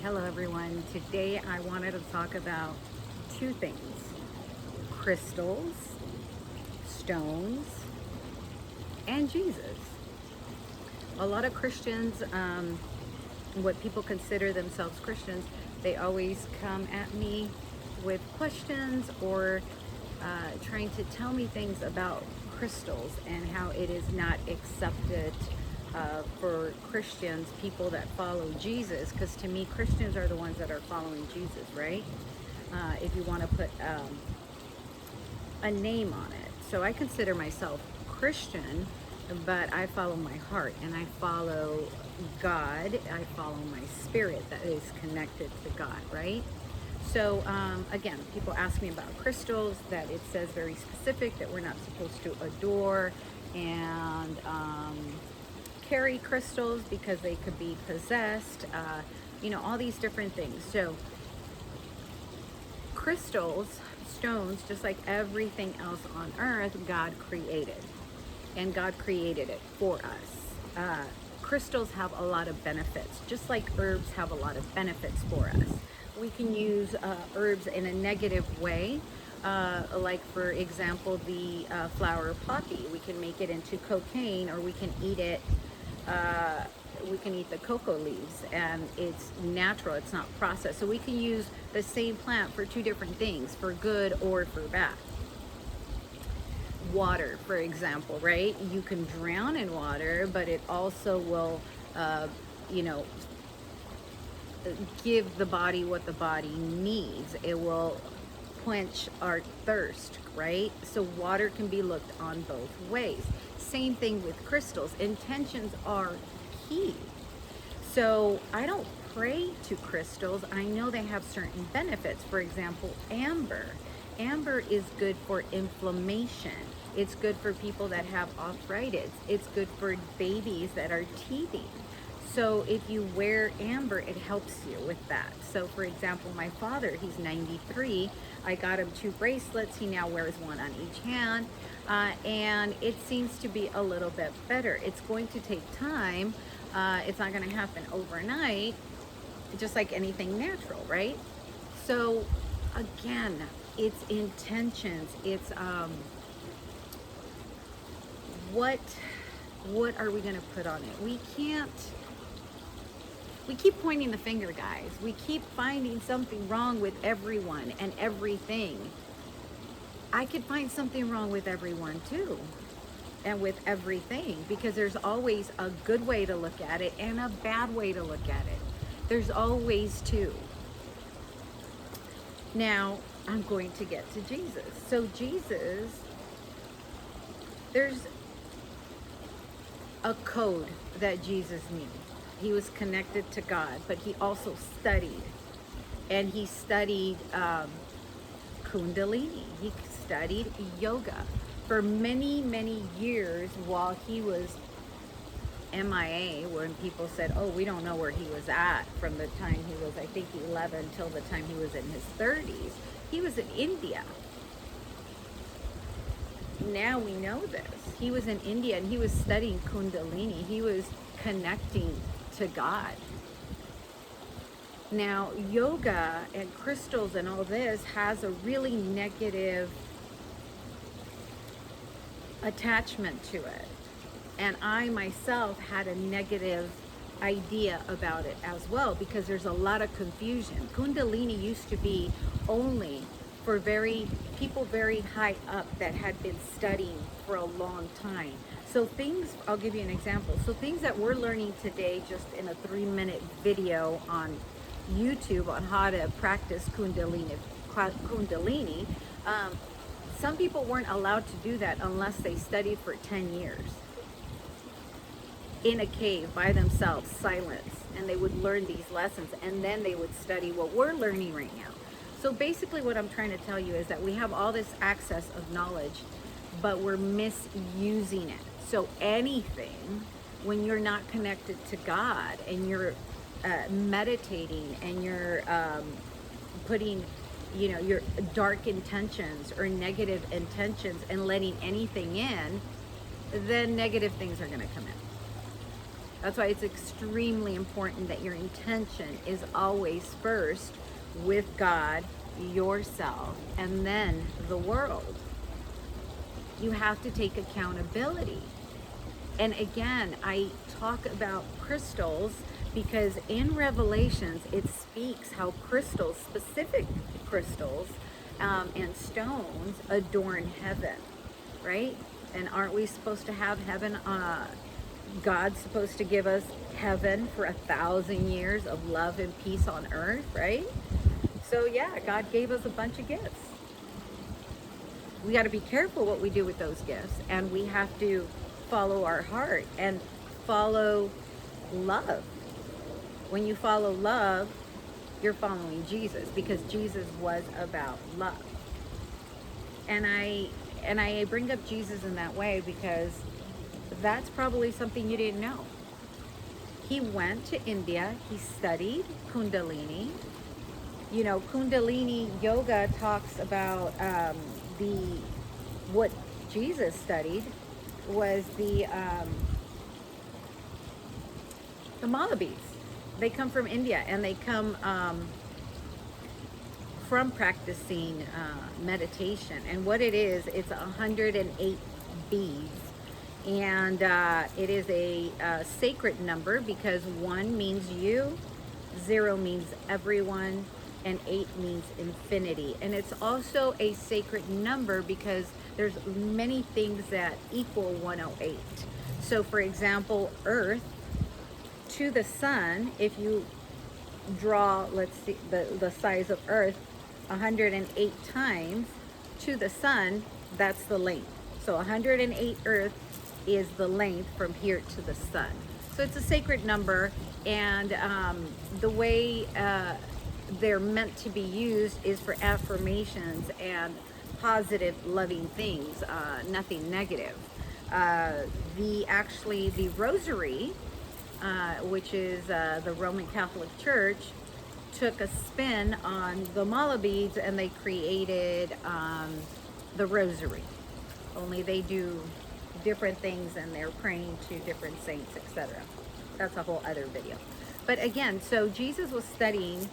Hello everyone. Today I wanted to talk about two things: crystals, stones, and Jesus. A lot of Christians, what people consider themselves Christians, they always come at me with questions or trying to tell me things about crystals and how it is not accepted for Christians, people that follow Jesus, because to me, Christians are the ones that are following Jesus, right? If you want to put a name on it. So I consider myself Christian, but I follow my heart and I follow God. I follow my spirit that is connected to God, right? So again, people ask me about crystals, that it says very specific that we're not supposed to adore and carry crystals because they could be possessed, all these different things. So crystals, stones, just like everything else on earth, God created. And God created it for us. Crystals have a lot of benefits, just like herbs have a lot of benefits for us. We can use herbs in a negative way, like for example, the flower poppy. We can make it into cocaine, or we can eat it. We can eat the cocoa leaves, and it's natural, it's not processed. So we can use the same plant for two different things, for good or for bad. Water, for example, right? You can drown in water, but it also will, you know, give the body what the body needs. It will quench our thirst, right? So water can be looked on both ways. Same thing with crystals. Intentions are key. So I don't pray to crystals. I know they have certain benefits. For example, amber. Amber is good for inflammation. It's good for people that have arthritis. It's good for babies that are teething. So if you wear amber, it helps you with that. So for example, my father, he's 93. I got him 2 bracelets. He now wears 1 on each hand. And it seems to be a little bit better. It's going to take time. It's not going to happen overnight, just like anything natural, right? So again, it's intentions. It's what are we going to put on it? We keep pointing the finger, guys. We keep finding something wrong with everyone and everything. I could find something wrong with everyone too, and with everything, because there's always a good way to look at it and a bad way to look at it. There's always two. Now, I'm going to get to Jesus. So Jesus, there's a code that Jesus knew. He was connected to God, but he also studied. And he studied kundalini. He studied yoga for many, many years while he was MIA, when people said, oh, we don't know where he was at, from the time he was, I think, 11 till the time he was in his 30s. He was in India. Now we know this. He was in India and he was studying kundalini. He was connecting to God. Now, yoga and crystals and all this has a really negative attachment to it. And I myself had a negative idea about it as well, because there's a lot of confusion. Kundalini used to be only for people very high up that had been studying for a long time. So things, I'll give you an example. So things that we're learning today just in a 3-minute video on YouTube on how to practice Kundalini, some people weren't allowed to do that unless they studied for 10 years in a cave by themselves, silence, and they would learn these lessons, and then they would study what we're learning right now. So basically what I'm trying to tell you is that we have all this access of knowledge, but we're misusing it. So anything, when you're not connected to God and you're meditating and you're putting, your dark intentions or negative intentions and letting anything in, then negative things are going to come in. That's why it's extremely important that your intention is always first with God, yourself, and then the world. You have to take accountability. And again, I talk about crystals because in Revelations, it speaks how crystals, specific crystals, and stones adorn heaven, right? And aren't we supposed to have heaven? God's supposed to give us heaven for 1,000 years of love and peace on earth, right? So yeah, God gave us a bunch of gifts. We got to be careful what we do with those gifts, and we have to follow our heart and follow love. When you follow love, you're following Jesus, because Jesus was about love. And I bring up Jesus in that way because that's probably something you didn't know. He went to India, he studied kundalini. You know, kundalini yoga talks about what Jesus studied was the mala beads. They come from India, and they come from practicing meditation. And what it is, it's 108 beads. And it is a sacred number because 1 means you, 0 means everyone, and 8 means infinity. And it's also a sacred number because there's many things that equal 108. So for example, Earth to the sun, if you draw, let's see, the size of Earth 108 times to the sun, that's the length. So 108 Earth is the length from here to the sun. So it's a sacred number, and the way they're meant to be used is for affirmations and positive, loving things, nothing negative. The rosary, which is the Roman Catholic Church, took a spin on the mala beads, and they created the rosary. Only they do different things, and they're praying to different saints, etc. That's a whole other video. But again, so Jesus was studying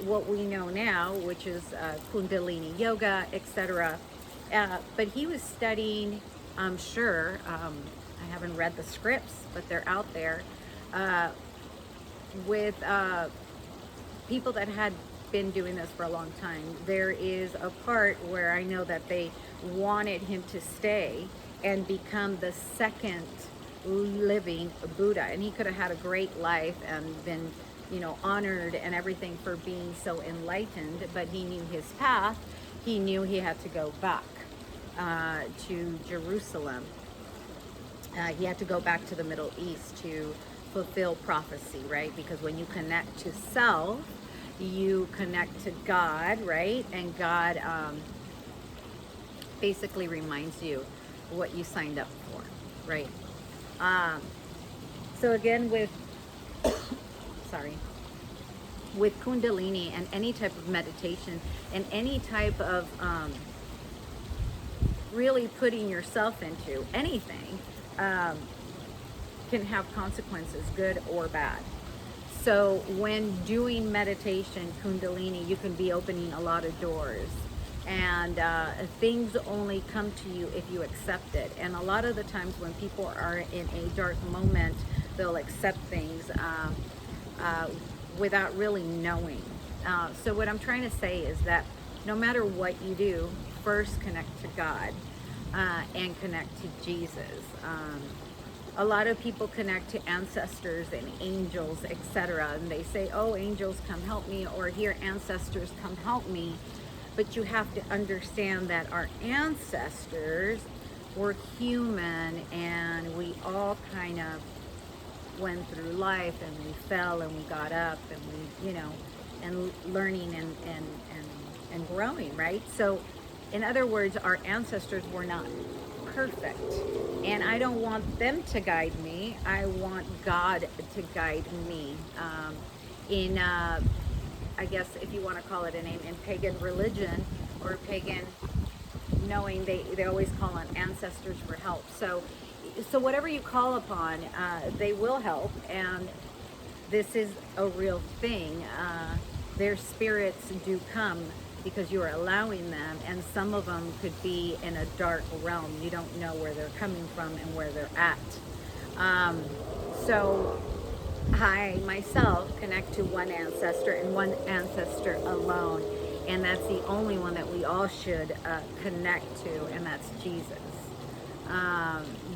what we know now, which is kundalini yoga, etc. But he was studying, I'm sure, I haven't read the scripts, but they're out there, with people that had been doing this for a long time. There is a part where I know that they wanted him to stay and become the second living Buddha, and he could have had a great life and been, you know, honored and everything for being so enlightened, but he knew his path. He knew he had to go back to Jerusalem. He had to go back to the Middle East to fulfill prophecy, right? Because when you connect to self, you connect to God, right? And God basically reminds you what you signed up for, right? So again, with with kundalini and any type of meditation and any type of really putting yourself into anything, can have consequences, good or bad. So when doing meditation, kundalini, you can be opening a lot of doors, and things only come to you if you accept it. And a lot of the times when people are in a dark moment, they'll accept things without really knowing. So what I'm trying to say is that no matter what you do, first connect to God and connect to Jesus. A lot of people connect to ancestors and angels, etc. And they say, oh, angels come help me, or here, ancestors come help me. But you have to understand that our ancestors were human, and we all kind of went through life, and we fell and we got up, and we, you know, and learning and growing, right? So in other words, our ancestors were not perfect, and I don't want them to guide me. I want God to guide me. I guess if you want to call it a name, in pagan religion or pagan knowing, they always call on ancestors for help. So so whatever you call upon, they will help, and this is a real thing. Their spirits do come because you are allowing them, and some of them could be in a dark realm. You don't know where they're coming from and where they're at. So I myself connect to one ancestor and one ancestor alone, and that's the only one that we all should connect to, and that's Jesus.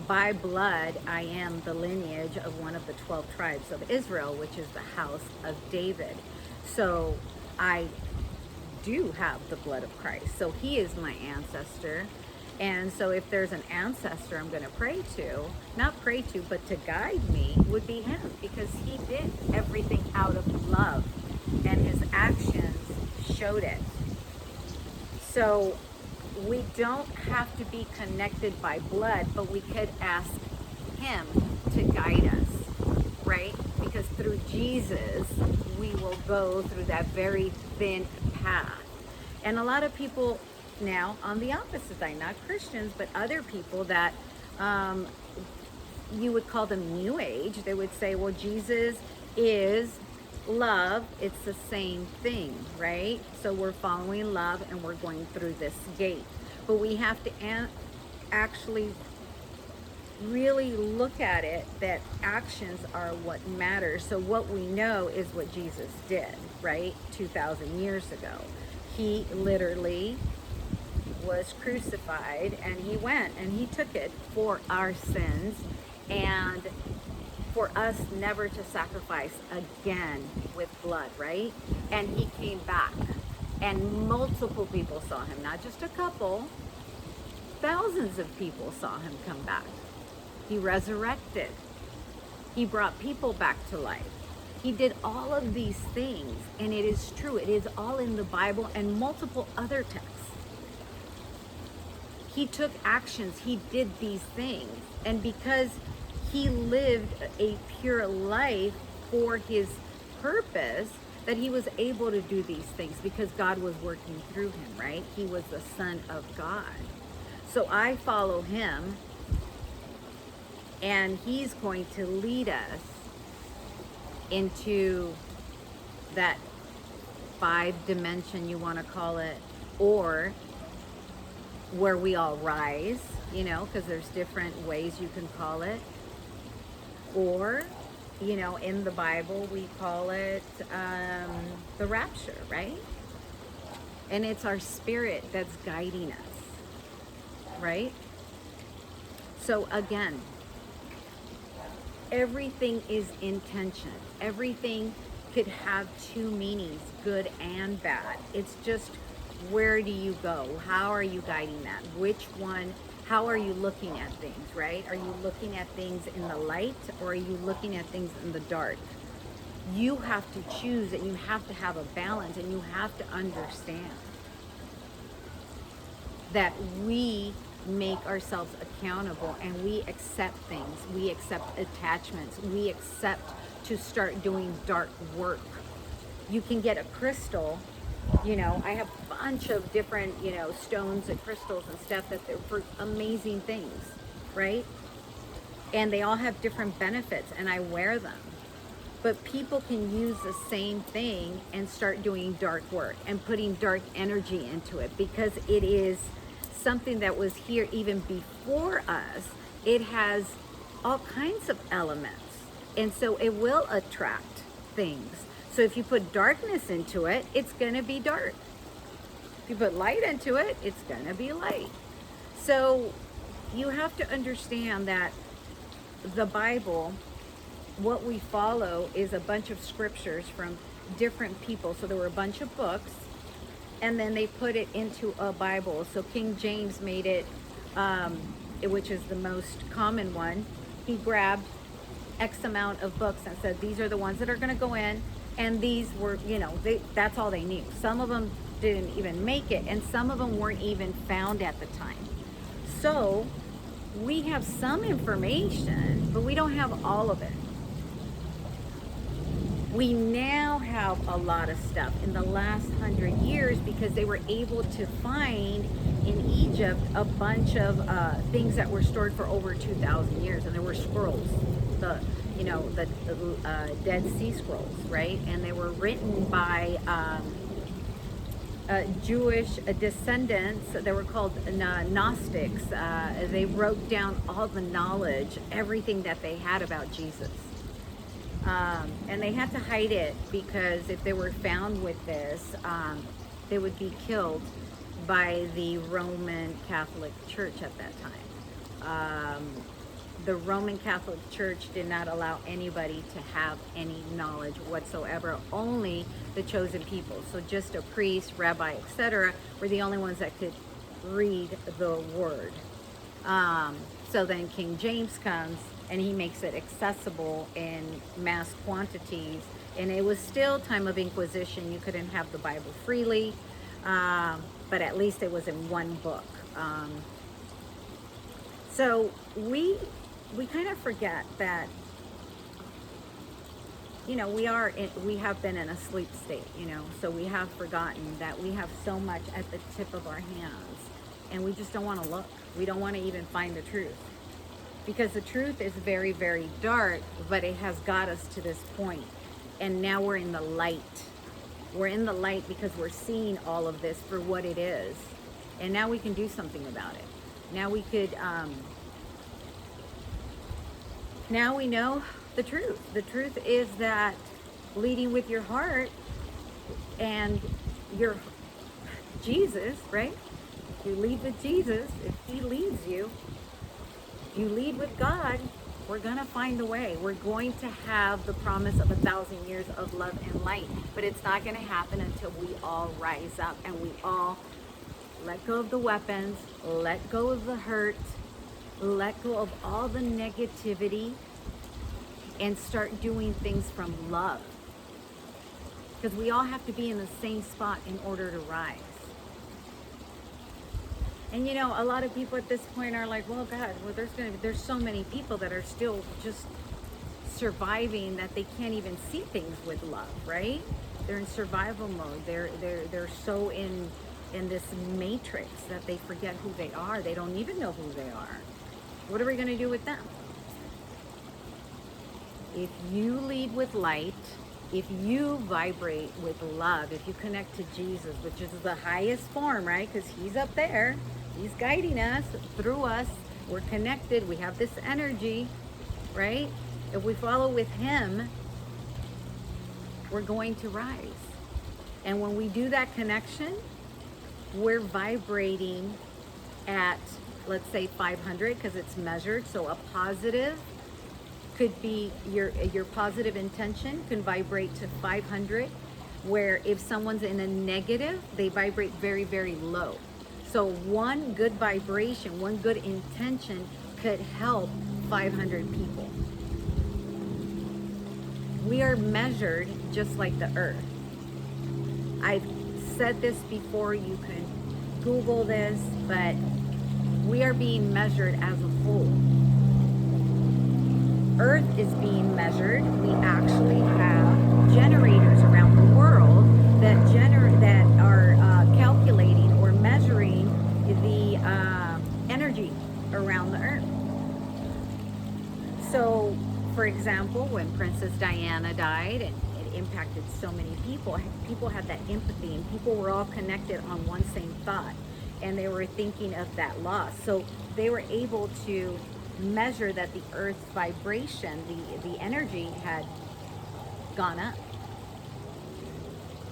By blood, I am the lineage of one of the 12 tribes of Israel, which is the house of David. So I do have the blood of Christ. So he is my ancestor. And so if there's an ancestor I'm going to pray to, not pray to, but to guide me, would be him, because he did everything out of love, and his actions showed it. So we don't have to be connected by blood, but we could ask him to guide us, right? Because through Jesus, we will go through that very thin path. And a lot of people now on the opposite side, not Christians, but other people that you would call them New Age, they would say, well, Jesus is love. It's the same thing, right? So we're following love and we're going through this gate. But we have to actually really look at it, that actions are what matters. So what we know is what Jesus did, right? 2,000 years ago. He literally was crucified, and he went and he took it for our sins, and for us never to sacrifice again with blood, right? And he came back, and multiple people saw him, not just a couple. Thousands of people saw him come back. He resurrected. He brought people back to life. He did all of these things, and it is true. It is all in the Bible and multiple other texts. He took actions. He did these things. And because he lived a pure life for his purpose, that he was able to do these things because God was working through him, right? He was the Son of God. So I follow him, and he's going to lead us into that 5 dimension, you want to call it, or where we all rise, you know, because there's different ways you can call it. Or, you know, in the Bible, we call it the rapture, right? And it's our spirit that's guiding us, right? So again, everything is intention. Everything could have 2 meanings, good and bad. It's just, where do you go? How are you guiding that? Which one? How are you looking at things, right? Are you looking at things in the light, or are you looking at things in the dark? You have to choose, and you have to have a balance, and you have to understand that we make ourselves accountable, and we accept things. We accept attachments. We accept to start doing dark work. You can get a crystal. You know, I have a bunch of different, you know, stones and crystals and stuff that they're for amazing things, right? And they all have different benefits, and I wear them. But people can use the same thing and start doing dark work and putting dark energy into it, because it is something that was here even before us. It has all kinds of elements, and so it will attract things. So if you put darkness into it, it's going to be dark. If you put light into it, it's going to be light. So you have to understand that the Bible, what we follow is a bunch of scriptures from different people. So there were a bunch of books, and then they put it into a Bible. So King James made it, which is the most common one. He grabbed X amount of books and said, these are the ones that are going to go in. And these were, you know, that's all they knew. Some of them didn't even make it, and some of them weren't even found at the time. So we have some information, but we don't have all of it. We now have a lot of stuff in the last 100 years because they were able to find in Egypt a bunch of things that were stored for over 2,000 years, and there were scrolls, the Dead Sea Scrolls, right? And they were written by Jewish descendants. They were called Gnostics. They wrote down all the knowledge, everything that they had about Jesus. And they had to hide it because if they were found with this, they would be killed by the Roman Catholic Church at that time. The Roman Catholic Church did not allow anybody to have any knowledge whatsoever, only the chosen people. So just a priest, rabbi, etc. were the only ones that could read the word. So then King James comes and he makes it accessible in mass quantities. And it was still time of Inquisition. You couldn't have the Bible freely, but at least it was in one book. So we kind of forget that, you know, we have been in a sleep state, you know, so we have forgotten that we have so much at the tip of our hands, and we just don't want to look. We don't want to even find the truth, because the truth is very, very dark, but it has got us to this point, and now we're in the light. We're in the light because we're seeing all of this for what it is, and now we can do something about it. Now we could, now we know the truth. The truth is that leading with your heart and your Jesus, right? If you lead with Jesus, if he leads you, you lead with God, we're going to find the way. We're going to have the promise of 1,000 years of love and light. But it's not going to happen until we all rise up and we all let go of the weapons, let go of the hurt, let go of all the negativity, and start doing things from love. Because we all have to be in the same spot in order to rise. And you know, a lot of people at this point are like, well, God, well, there's so many people that are still just surviving that they can't even see things with love, right? They're in survival mode. They're so in this matrix that they forget who they are. They don't even know who they are. What are we going to do with them? If you lead with light, if you vibrate with love, if you connect to Jesus, which is the highest form, right? Because he's up there. He's guiding us, through us. We're connected. We have this energy, right? If we follow with him, we're going to rise. And when we do that connection, we're vibrating at, let's say 500, because it's measured. So a positive could be your positive intention can vibrate to 500, where if someone's in a negative, they vibrate very, very low. So one good vibration, one good intention could help 500 people. We are measured just like the earth. I've said this before, you can Google this, but we are being measured as a whole. Earth is being measured. We actually have generators around the world that are calculating or measuring the energy around the earth. So, for example, when Princess Diana died, and it impacted so many people, people had that empathy, and people were all connected on one same thought, and they were thinking of that loss. So they were able to measure that the earth's vibration, the energy had gone up.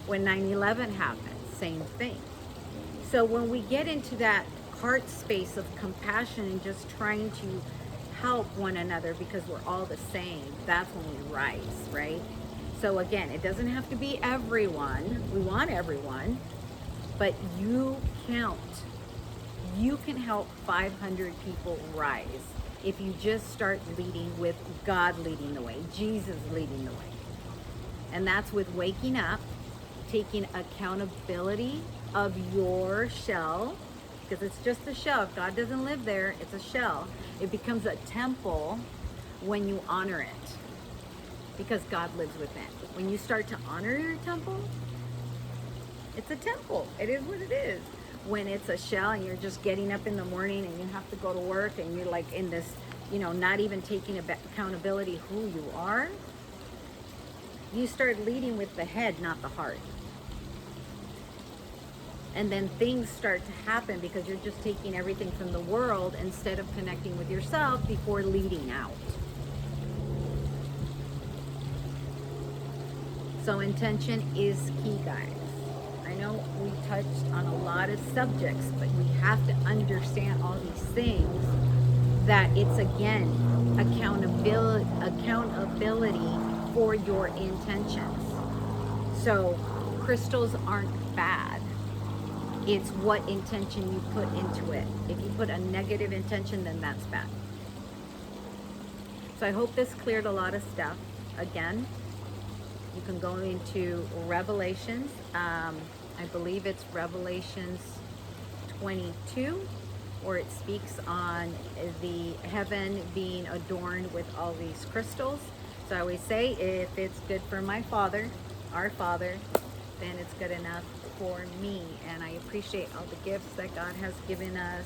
When 9/11 happened, same thing. So when we get into that heart space of compassion and just trying to help one another because we're all the same, that's when we rise, right? So again, it doesn't have to be everyone. We want everyone, but you count. You can help 500 people rise if you just start leading with God leading the way, Jesus leading the way. And that's with waking up, taking accountability of your shell, because it's just a shell. If God doesn't live there, it's a shell. It becomes a temple when you honor it. because God lives within. When you start to honor your temple, it's a temple. It is what it is. When it's a shell and you're just getting up in the morning and you have to go to work and you're like in this, not even taking accountability who you are, you start leading with the head, not the heart. And then things start to happen because you're just taking everything from the world instead of connecting with yourself before leading out. So intention is key, guys. I know we touched on a lot of subjects, but we have to understand all these things, that it's, again, accountability for your intentions. So crystals aren't bad. It's what intention you put into it. If you put a negative intention, then that's bad. So I hope this cleared a lot of stuff. Again, you can go into Revelations. I believe it's Revelations 22, where it speaks on the heaven being adorned with all these crystals. So I always say, if it's good for my Father, our Father, then it's good enough for me. And I appreciate all the gifts that God has given us.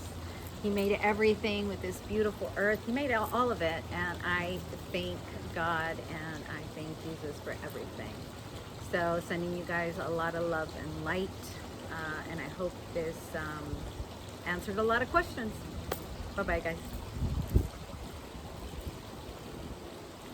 He made everything with this beautiful earth. He made all of it. And I thank God and I thank Jesus for everything. So sending you guys a lot of love and light. And I hope this answered a lot of questions. Bye-bye, guys.